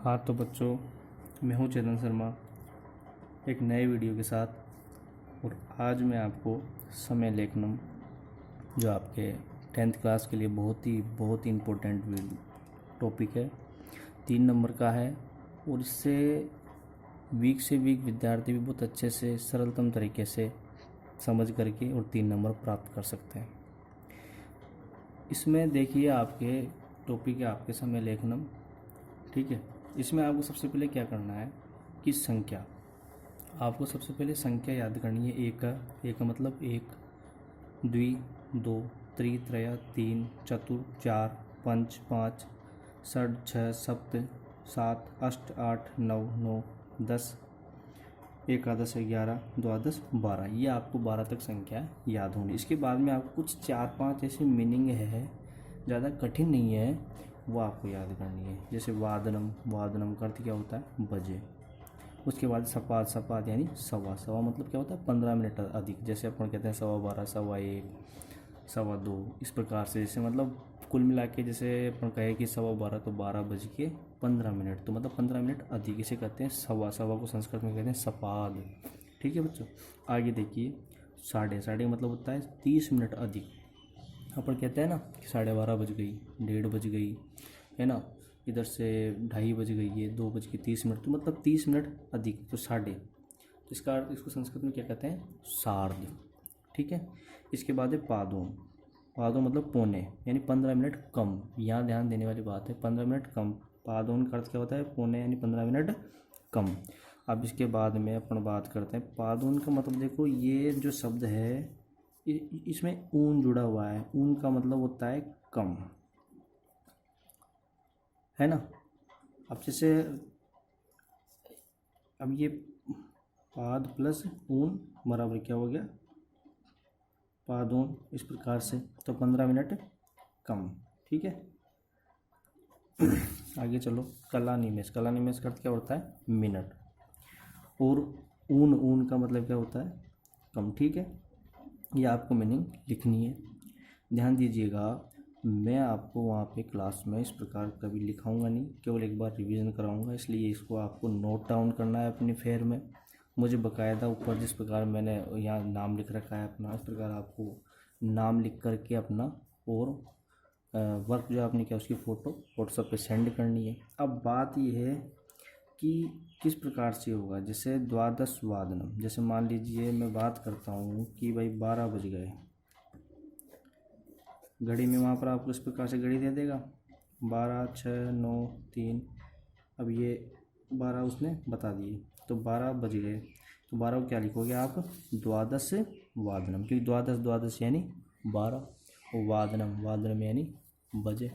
हाँ तो बच्चों, मैं हूँ चेतन शर्मा एक नए वीडियो के साथ। और आज मैं आपको समय लेखनम, जो आपके 10th क्लास के लिए बहुत ही इम्पोर्टेंट टॉपिक है, 3 नंबर का है। और इससे वीक से वीक विद्यार्थी भी बहुत अच्छे से सरलतम तरीके से समझ करके और 3 नंबर प्राप्त कर सकते हैं। इसमें देखिए, आपके टॉपिक है आपके समय लेखनम, ठीक है। इसमें आपको सबसे पहले क्या करना है कि संख्या, आपको सबसे पहले संख्या याद करनी है। एक का मतलब एक, द्वि, दो, त्रि, त्रय, तीन, चतुर, चार, पंच, पाँच, षड, छः, सप्त, सात, अष्ट, आठ, नौ, 10, एकादश, 11, द्वादश, 12। ये आपको 12 तक संख्या याद होंगी। इसके बाद में आपको कुछ 4-5 ऐसे मीनिंग है, ज़्यादा कठिन नहीं है, वो आपको याद करनी है। जैसे वादनम, वादनम का अर्थ क्या होता है? बजे। उसके बाद सपाद, सपाद यानी सवा, सवा मतलब क्या होता है? 15 मिनट अधिक। जैसे अपन कहते हैं 12:15, 1:15, 2:15, इस प्रकार से। जैसे मतलब कुल मिला के जैसे अपन कहे कि 12:15 तो 12:15, तो मतलब 15 मिनट अधिक, इसे कहते हैं सवा। सवा को संस्कृत में कहते हैं सपाद, ठीक है बच्चों। आगे देखिए, साढ़े, साढ़े मतलब होता है 30 मिनट अधिक। अपन कहते हैं ना कि 12:30 बज गई, 1:30 बज गई, है ना, इधर से 2:30 बज गई है, 2:30, तो मतलब 30 मिनट अधिक, तो साढ़े। इसका अर्थ, इसको संस्कृत में क्या कहते हैं? सार्ध, ठीक है। इसके बाद है पादों। पादों मतलब पौने, यानी 15 मिनट कम। यहाँ ध्यान देने वाली बात है, 15 मिनट कम। पादों का अर्थ क्या होता है? पौने, यानी 15 मिनट कम। अब इसके बाद में अपन बात करते हैं पादों का मतलब। देखो, ये जो शब्द है इसमें ऊन जुड़ा हुआ है। ऊन का मतलब होता है कम, है ना। अब जैसे, अब ये पाद प्लस ऊन बराबर क्या हो गया? पादोन, इस प्रकार से। तो 15 मिनट कम, ठीक है। आगे चलो, कला निमेष। कला निमेष का अर्थ क्या होता है? मिनट। और ऊन, ऊन का मतलब क्या होता है? कम, ठीक है। ये आपको मीनिंग लिखनी है, ध्यान दीजिएगा। मैं आपको वहाँ पे क्लास में इस प्रकार कभी लिखाऊंगा नहीं, केवल एक बार रिवीजन कराऊंगा। इसलिए इसको आपको नोट डाउन करना है अपनी फेयर में। मुझे बकायदा ऊपर जिस प्रकार मैंने यहाँ नाम लिख रखा है अपना, इस प्रकार आपको नाम लिख करके अपना और वर्क जो आपने किया उसकी फ़ोटो व्हाट्सएप पे सेंड करनी है। अब बात यह है कि किस प्रकार से होगा। जैसे द्वादश वादनम, जैसे मान लीजिए मैं बात करता हूँ कि भाई 12 बज गए, घड़ी में वहाँ पर आपको इस प्रकार से घड़ी दे देगा 12, 6, 9, 3। अब ये 12 उसने बता दिए, तो 12 बज गए। तो 12 को क्या लिखोगे आप? द्वादश वादनम, क्योंकि द्वादश, द्वादश यानी 12, और वादनम, वादनम यानी बजे,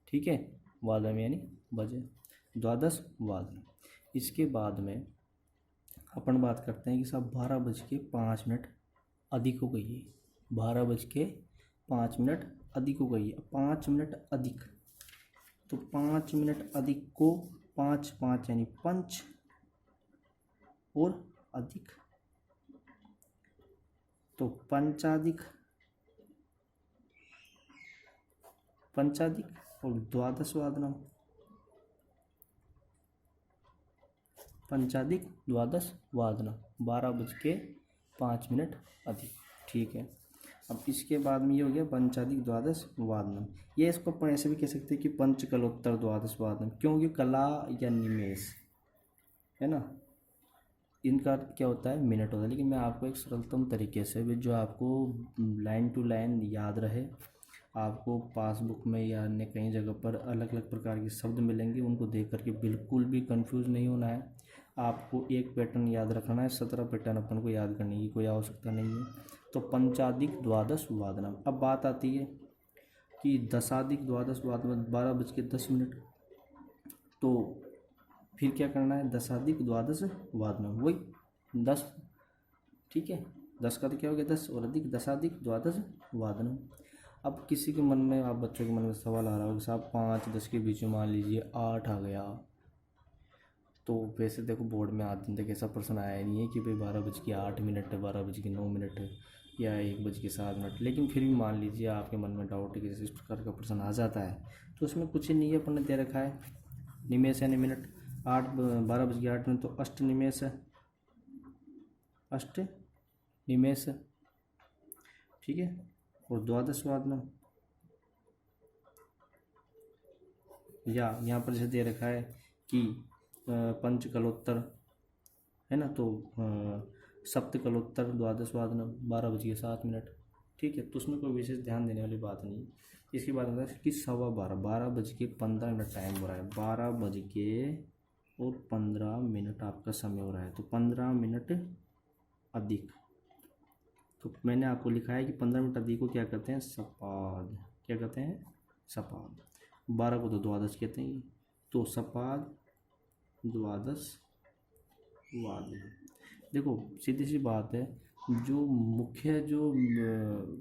ठीक है। वादनम यानी बजे, द्वादश वादनम। इसके बाद में अपन बात करते हैं कि साहब 12:05 अधिक हो गई है। 12:05 अधिक हो गई है। 5 मिनट अधिक, तो 5 मिनट अधिक को 5, 5 यानी पंच, और अधिक तो पंचाधिक, पंचाधिक। और द्वादश वादनम, पंचाधिक द्वादश वादनम, 12:05 अधिक, ठीक है। अब इसके बाद में ये हो गया पंचाधिक द्वादश वादनम। ये इसको अपन ऐसे भी कह सकते हैं कि पंचकलोत्तर द्वादश वादनम, क्योंकि कला या निमेष, है ना, इनका क्या होता है? मिनट होता है। लेकिन मैं आपको एक सरलतम तरीके से भी, जो आपको लाइन टू लाइन याद रहे, आपको पासबुक में या अन्य कई जगह पर अलग अलग प्रकार के शब्द मिलेंगे, उनको देख करके बिल्कुल भी कंफ्यूज नहीं होना है। आपको एक पैटर्न याद रखना है, 17 पैटर्न अपन को याद करने की कोई आवश्यकता नहीं है। तो पंचाधिक द्वादश वादनम। अब बात आती है कि दशाधिक द्वादश वादनम, 12:10। तो फिर क्या करना है? दशाधिक द्वादश वादनम, वही 10, ठीक है। 10 का तो क्या हो गया? 10, और अधिक दशाधिक द्वादश वादनम। अब किसी के मन में, आप बच्चों के मन में सवाल आ रहा होगा, साहब 5, 10 के बीच में मान लीजिए 8 आ गया। तो वैसे देखो, बोर्ड में आज दिन तक ऐसा प्रश्न आया नहीं है कि भाई 12:08, 12:09 या 1:07। लेकिन फिर भी मान लीजिए आपके मन में डाउट है कि जैसे इस प्रकार का प्रश्न आ जाता है, तो उसमें कुछ ही नहीं है, अपन ने दे रखा है निमेष यानी मिनट। 12:08 तो अष्टनिमेष है, अष्टनिमेष, ठीक है। और द्वादशवादनम, या यहाँ पर जैसे दे रखा है कि पंचकलोत्तर है ना, तो सप्तकलोत्तर द्वादशवादनम 12:07, ठीक है। तो उसमें कोई विशेष ध्यान देने वाली बात नहीं। इसके बाद होता है कि 12:15, 12:15 टाइम हो रहा है, 12:15 आपका समय हो रहा है, तो 15 मिनट अधिक। तो मैंने आपको लिखा है कि 15 मिनट अधिक को क्या कहते हैं, सपाद। क्या कहते हैं, सपाद। 12 को तो द्वादश कहते हैं, तो सपाद द्वादश वादन। देखो सीधी सी बात है, जो मुख्य जो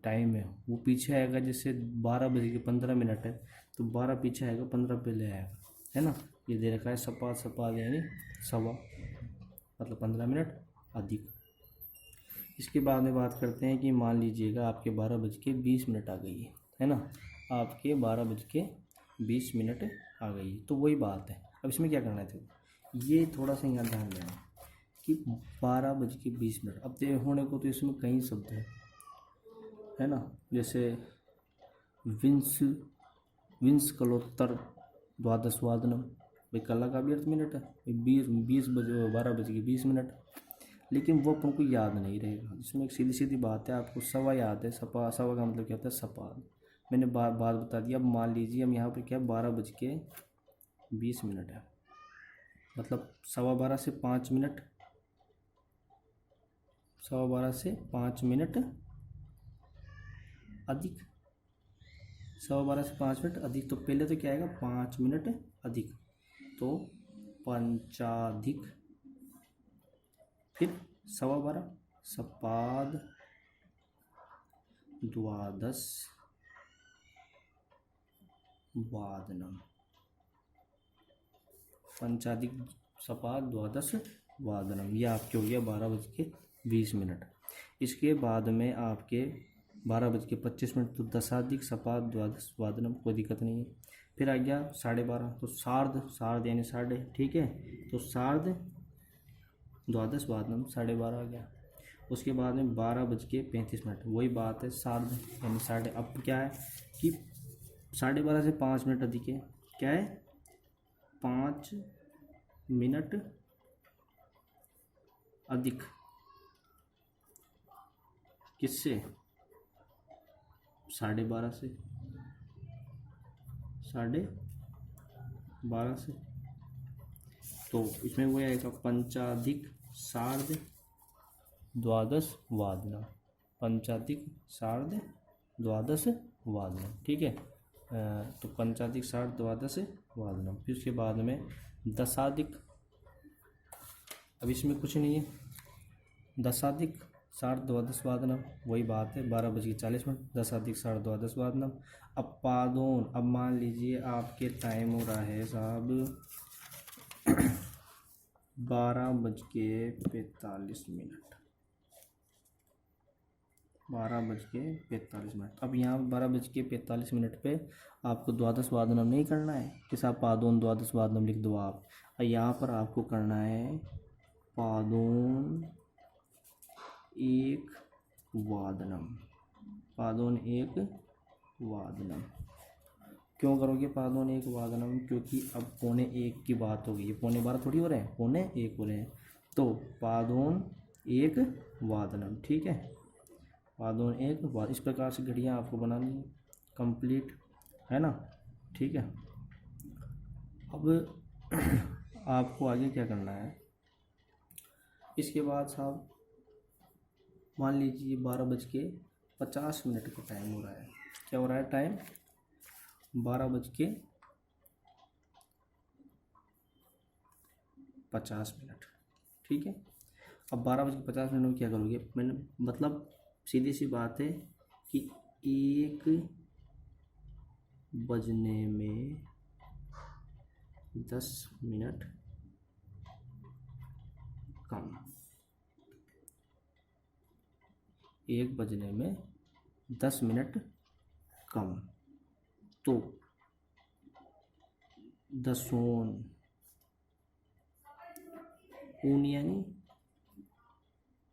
टाइम है वो पीछे आएगा। जैसे 12:15 है तो 12 पीछे आएगा, 15 पहले आएगा, है ना। ये दे रखा है सपाद, सपाद यानी सवा, मतलब 15 मिनट अधिक। इसके बाद में बात करते हैं कि मान लीजिएगा आपके 12:20 आ गई है ना, आपके 12:20 आ गई, तो वही बात है। अब इसमें क्या करना है, ये थोड़ा सा यहाँ ध्यान देना कि 12:20। अब होने को तो इसमें कई शब्द है ना, जैसे विंस कलोत्तर द्वादशवादनम, भाई कला का भी अर्थ मिनट है, 12:20, लेकिन वो अपन को याद नहीं रहेगा। इसमें एक सीधी सीधी बात है, आपको सवा याद है, सवा का मतलब क्या होता है, सपाद। मैंने बात बता दी। अब मान लीजिए हम यहाँ पर क्या 12:20 है, मतलब 12:15 से 5 मिनट, 12:15 से 5 मिनट अधिक, 12:15 से 5 मिनट अधिक। तो पहले तो क्या आएगा, 5 मिनट अधिक, तो पंचाधिक, फिर 12:15 सपाद द्वादश वादनम, पंचाधिक सपाद द्वादश वादनम। यह आपके हो गया 12:20। इसके बाद में आपके 12:25 तो दशाधिक सपाद द्वादश वादनम, कोई दिक्कत नहीं है। फिर आ गया 12:30, तो सार्ध यानी साढ़े, ठीक है, तो सार्ध द्वादश वादनम 12:30 आ गया। उसके बाद में 12:35, वही बात है, सार्ध यानी साढ़े। अब क्या है कि 12:30 से 5 मिनट अधिक है, क्या है, 5 मिनट अधिक, किससे, 12:30 से, 12:30 से। तो इसमें वो आएगा पंचाधिक सार्ध द्वादश वादनम, पंचाधिक सार्ध द्वादश वादनम, ठीक है। तो पंचाधिक सार्ध द्वादश वादनम। फिर उसके बाद में दशाधिक, अब इसमें कुछ नहीं है, दशाधिक सार्ध द्वादश वादनम, वही बात है, 12:40, दशाधिक सार्ध द्वादश वादनम। अब पादोन, अब मान लीजिए आपके टाइम हो रहा है साहब 12:45, 12:45। अब यहाँ 12:45 पे आपको द्वादश वादनम नहीं करना है कि साहब पादोन द्वादश वादनम लिख दो आप, और यहाँ पर आपको करना है पादोन एक वादनम, पादोन एक वादनम। क्यों करोगे पादोन एक वादनम, क्योंकि अब 12:45 की बात हो गई है, 12:15 थोड़ी हो रहे हैं, 12:45 हो रहे हैं, तो पादोन एक वादनम, ठीक है, पादोन एक वाद। इस प्रकार से घड़ियाँ आपको बनानी है, कंप्लीट है ना, ठीक है। अब आपको आगे क्या करना है, इसके बाद साहब मान लीजिए 12:50 का टाइम हो रहा है, क्या हो रहा है टाइम, 12:50, ठीक है। अब 12:50 में क्या करोगे, मैंने मतलब सीधी सी बात है कि 1 बजने में 10 मिनट कम, 1 बजने में 10 मिनट कम, तो दसोन ऊन यानी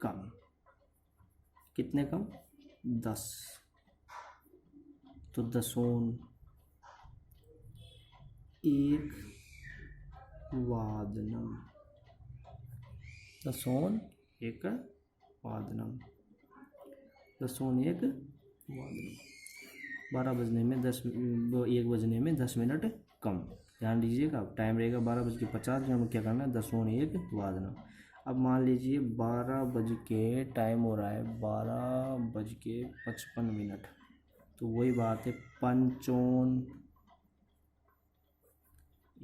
कम, कितने कम? 10। तो दसोन एक वादनम, दसोन एक वादनम, दसोन एक वादनम। 12 बजने में 1 बजने में 10 मिनट कम। ध्यान दीजिएगा, टाइम रहेगा 12:50, हमें क्या करना है? दसोन एक वादनम। अब मान लीजिए 12 बज के टाइम हो रहा है 12:55। तो वही बात है, पंचोन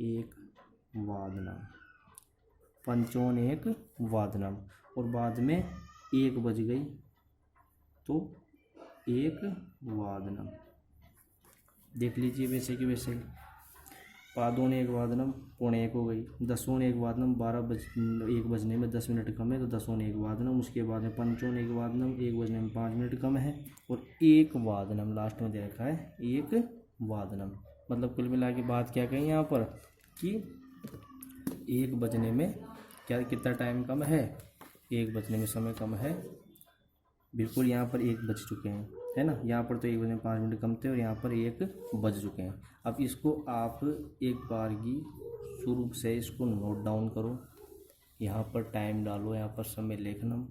एक वादनम, पंचोन एक वादनम। और बाद में 1 बज गई तो एक वादनम। देख लीजिए वैसे कि वैसे। पादोन एक वादनम पौने 1 हो गई। दसोन एक वादनम 1 बजने में 10 मिनट कम है तो दसोन एक वादनम। उसके बाद में पंचोन एक वादनम 1 बजने में 5 मिनट कम है। और एक वादनम लास्ट में दे रखा है, एक वादनम। मतलब कुल मिला के बात क्या कही यहाँ पर कि 1 बजने में क्या कितना टाइम कम है? 1 बजने में समय कम है। बिल्कुल यहाँ पर 1 बज चुके हैं, है ना। यहाँ पर तो 1 बजने में 5 मिनट कम थे और यहाँ पर 1 बज चुके हैं। अब इसको आप एक बार की शुरू से इसको नोट डाउन करो, यहाँ पर टाइम डालो, यहाँ पर समय लेखना,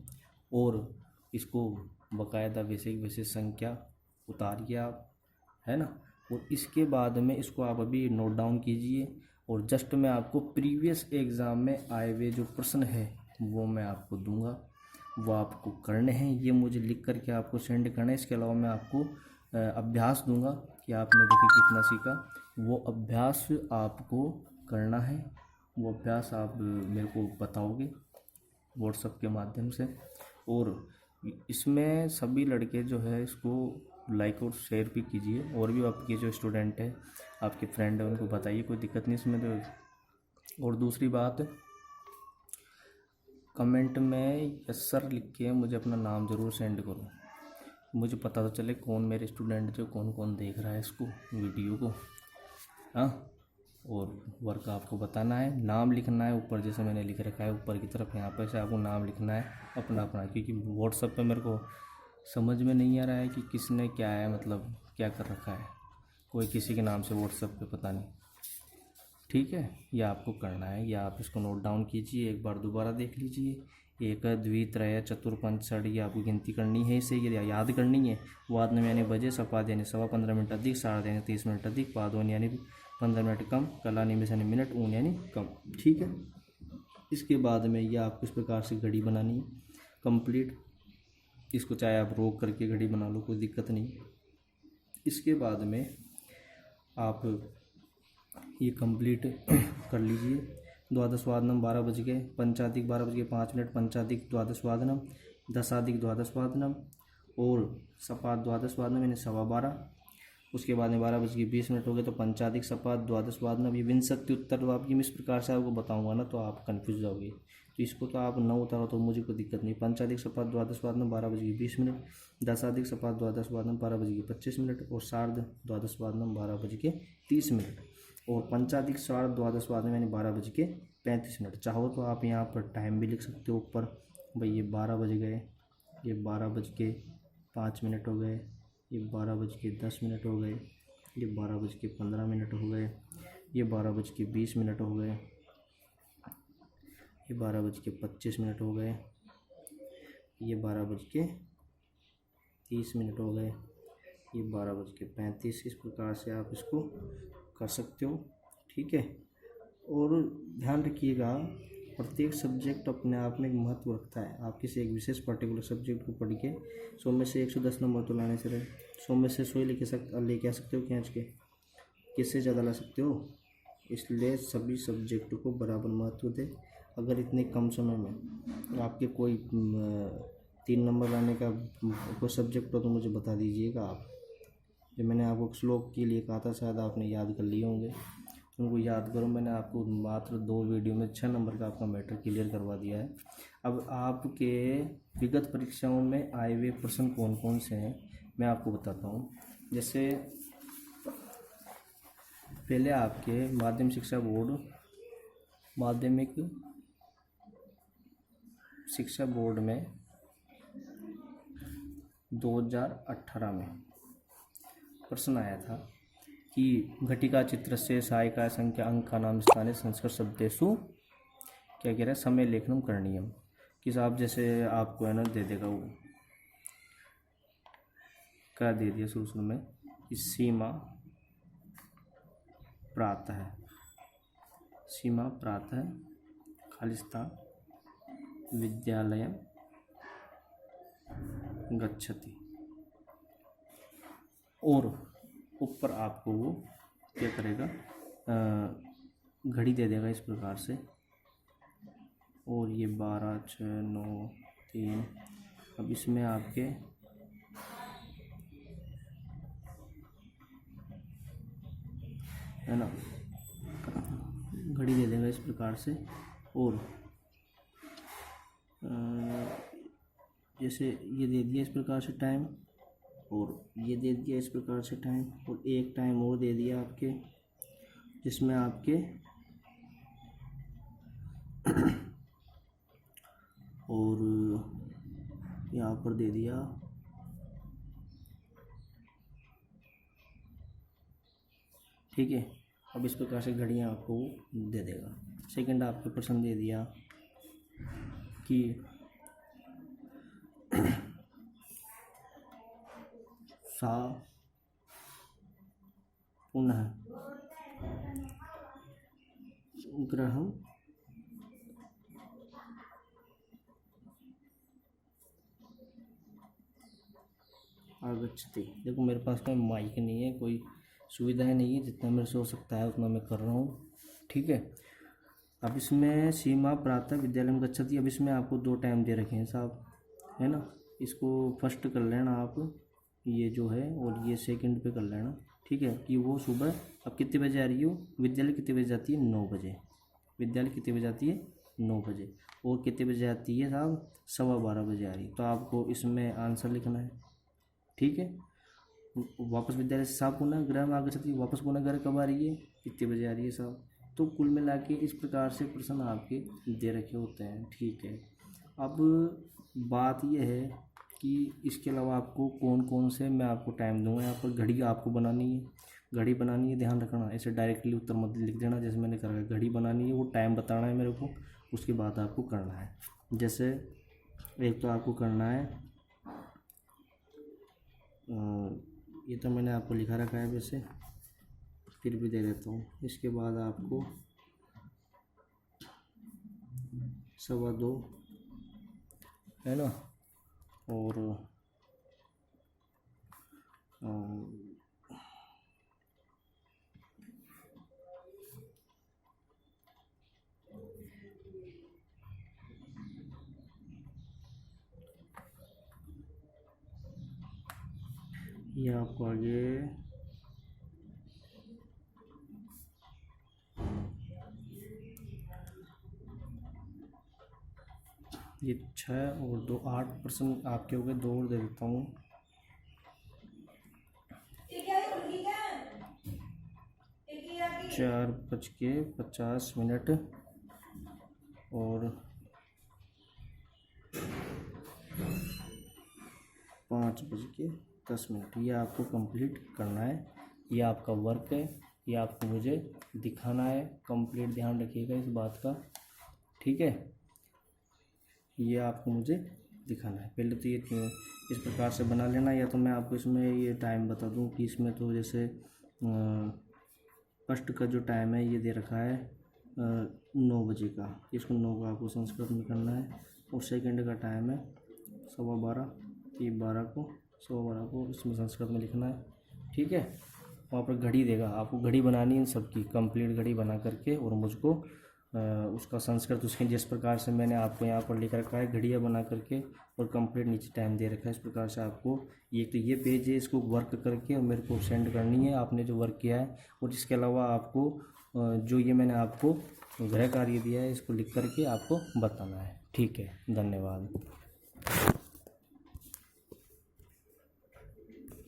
और इसको बाकायदा वैसे संख्या उतारिए आप, है ना। और इसके बाद में इसको आप अभी नोट डाउन कीजिए। और जस्ट मैं आपको प्रीवियस एग्ज़ाम में आए हुए जो प्रश्न है वो मैं आपको दूंगा, वो आपको करने हैं। ये मुझे लिख करके आपको सेंड करना है। इसके अलावा मैं आपको अभ्यास दूंगा कि आपने देखिए कितना सीखा। वो अभ्यास आपको करना है, वो अभ्यास आप मेरे को बताओगे व्हाट्सएप के माध्यम से। और इसमें सभी लड़के जो है इसको लाइक और शेयर भी कीजिए। और भी आपके जो स्टूडेंट है, आपके फ्रेंड है, उनको बताइए, कोई दिक्कत नहीं इसमें तो। और दूसरी बात, कमेंट में यस सर लिख के मुझे अपना नाम ज़रूर सेंड करो, मुझे पता तो चले कौन मेरे स्टूडेंट जो कौन कौन देख रहा है इसको वीडियो को। हाँ, और वर्क आपको बताना है, नाम लिखना है ऊपर, जैसे मैंने लिख रखा है ऊपर की तरफ, यहाँ पर से आपको नाम लिखना है अपना अपना। क्योंकि व्हाट्सएप पे मेरे को समझ में नहीं आ रहा है कि किसने क्या है, मतलब क्या कर रखा है, कोई किसी के नाम से व्हाट्सएप पे पता नहीं। ठीक है, यह आपको करना है, या आप इसको नोट डाउन कीजिए, एक बार दोबारा देख लीजिए। एक द्वि त्रय चतुर पंच षड, ये आपको गिनती करनी है, इसे याद करनी है। वादनम यानी बजे, सपाद यानी सवा 15 मिनट अधिक, सार्ध यानी 30 मिनट अधिक, पादोन यानी 15 मिनट कम, कला निमिष यानी मिनट, ऊन यानी कम। ठीक है, इसके बाद में यह आपको इस प्रकार से घड़ी बनानी है कंप्लीट। इसको चाहे आप रोक करके घड़ी बना लो, कोई दिक्कत नहीं। इसके बाद में आप ये कंप्लीट कर लीजिए। द्वादश वादनम 12 बज गए, पंचाधिक 12:05, पंचाधिक द्वादश वादनम, दशाधिक द्वादश वादनम, और सपाद द्वादश वादनम यानी 12:15। उसके बाद में 12:20 हो गए तो पंचाधिक सपाद द्वादश वादनम। ये विंशति उत्तर तो आपकी मैं इस प्रकार से आपको बताऊंगा ना तो आप कन्फ्यूज जाओगे, तो इसको तो आप न उतारो तो मुझे कोई दिक्कत नहीं। पंचाधिक सपाद द्वादश वादनम 12:20, दशाधिक सपाद द्वादश वादनम 12:25, और सार्ध द्वादश वादनम 12:30। और पंचाधिक सार्ध द्वादश वादनम यानी 12:35। चाहो तो आप यहाँ पर टाइम भी लिख सकते हो ऊपर, भाई ये 12 बज गए, ये 12:05 हो गए, ये 12:10 हो गए, ये 12:15 हो गए, ये 12:20 हो गए, ये 12:25 हो गए, ये 12:30 हो गए, ये 12:35। इस प्रकार से आप इसको कर सकते हो। ठीक है, और ध्यान रखिएगा प्रत्येक सब्जेक्ट अपने आप में एक महत्व रखता है। आप किसी एक विशेष पर्टिकुलर सब्जेक्ट को पढ़ के 100 में से 110 नंबर तो लाने से रहे, 100 में से 100 ही लेके आ सकते हो खींच के, किससे ज़्यादा ला सकते हो। इसलिए सभी सब्जेक्ट को बराबर महत्व दे। अगर इतने कम समय में आपके कोई 3 नंबर लाने का कोई सब्जेक्ट हो तो मुझे बता दीजिएगा आप। जो मैंने आपको श्लोक के लिए कहा था शायद आपने याद कर लिए होंगे, उनको याद करो। मैंने आपको मात्र 2 वीडियो में 6 नंबर का आपका मैटर क्लियर करवा दिया है। अब आपके विगत परीक्षाओं में आए हुए प्रश्न कौन कौन से हैं मैं आपको बताता हूँ। जैसे पहले आपके माध्यमिक शिक्षा बोर्ड माध्यमिक शिक्षा बोर्ड में 2018 में प्रश्न आया था कि घटिका चित्र से सहायिका संख्या अंक का नाम स्थानीय संस्कृत शब्देषु क्या कह रहा है समय लेखनम करणीयम। कि साहब जैसे आपको है ना दे देगा वो क्या दे दिया शुरू में कि सीमा प्रातः खालिस्तान विद्यालय गच्छति और ऊपर आपको वो क्या करेगा घड़ी दे देगा इस प्रकार से और ये 12, 6, 9, 3। अब इसमें आपके है ना घड़ी दे देगा इस प्रकार से और जैसे ये दे दिया इस प्रकार से टाइम और ये दे दिया इस प्रकार से टाइम और एक टाइम और दे दिया आपके जिसमें आपके और यहाँ पर दे दिया ठीक है। अब इस प्रकार से घड़ियाँ आपको दे देगा। सेकंड आपको प्रश्न दे दिया कि सा पुनः ग्रहम आगच्छति। देखो मेरे पास कोई माइक नहीं है, कोई सुविधाएं नहीं है, जितना मेरे से हो सकता है उतना मैं कर रहा हूँ। ठीक है। अब इसमें सीमा प्रातः विद्यालय में गच्छति। अब इसमें आपको 2 टाइम दे रखे हैं साहब, है ना। इसको फर्स्ट कर लेना आप, ये जो है, और ये सेकंड पे कर लेना। ठीक है कि वो सुबह अब कितने बजे आ रही हो, विद्यालय कितने बजे जाती है, 9 बजे। विद्यालय कितने बजे जाती है, 9 बजे। और कितने बजे आती है साहब, 12:15 बजे आ रही है। तो आपको इसमें आंसर लिखना है। ठीक है। वापस विद्यालय से साहब पुनः गृह आगच्छति, वापस पुनः घर कब आ रही है, कितने बजे आ रही है साहब। तो कुल मिला के इस प्रकार से प्रश्न आपके दे रखे होते हैं। ठीक है। अब बात यह है कि इसके अलावा आपको कौन कौन से मैं आपको टाइम दूंगा। यहाँ पर घड़ी आपको बनानी है, घड़ी बनानी है, ध्यान रखना। ऐसे डायरेक्टली उत्तर मत लिख देना जैसे मैंने करा। घड़ी बनानी है, वो टाइम बताना है मेरे को, उसके बाद आपको करना है। जैसे एक तो आपको करना है, ये तो मैंने आपको लिखा रखा है वैसे, फिर भी दे देता हूँ। इसके बाद आपको 2:15 है ना, और ये आपको आगे ये 6 और 2 8% आपके हो गए। 2 और दे देता हूँ। 4:50 और 5:10। ये आपको कंप्लीट करना है। ये आपका वर्क है, ये आपको मुझे दिखाना है कंप्लीट। ध्यान रखिएगा इस बात का। ठीक है। ये आपको मुझे दिखाना है। पहले तो ये इस प्रकार से बना लेना, या तो मैं आपको इसमें ये टाइम बता दूं कि इसमें तो जैसे फर्स्ट का जो टाइम है ये दे रखा है 9 बजे का। इसको 9 का आपको संस्कृत में करना है। और सेकंड का टाइम है 12:15, ये 12 को 12:15 को इसमें संस्कृत में लिखना है। ठीक है। वहाँ पर घड़ी देगा, आपको घड़ी बनानी है इन सबकी कंप्लीट घड़ी बना करके, और मुझको उसका संस्कृत उसके जिस प्रकार से मैंने आपको यहाँ पर लिख रखा है घड़ियाँ बना करके, और कंप्लीट नीचे टाइम दे रखा है। इस प्रकार से आपको एक तो ये पेज है, इसको वर्क करके और मेरे को सेंड करनी है आपने जो वर्क किया है। और इसके अलावा आपको जो ये मैंने आपको गृह कार्य दिया है इसको लिख करके आपको बताना है। ठीक है। धन्यवाद।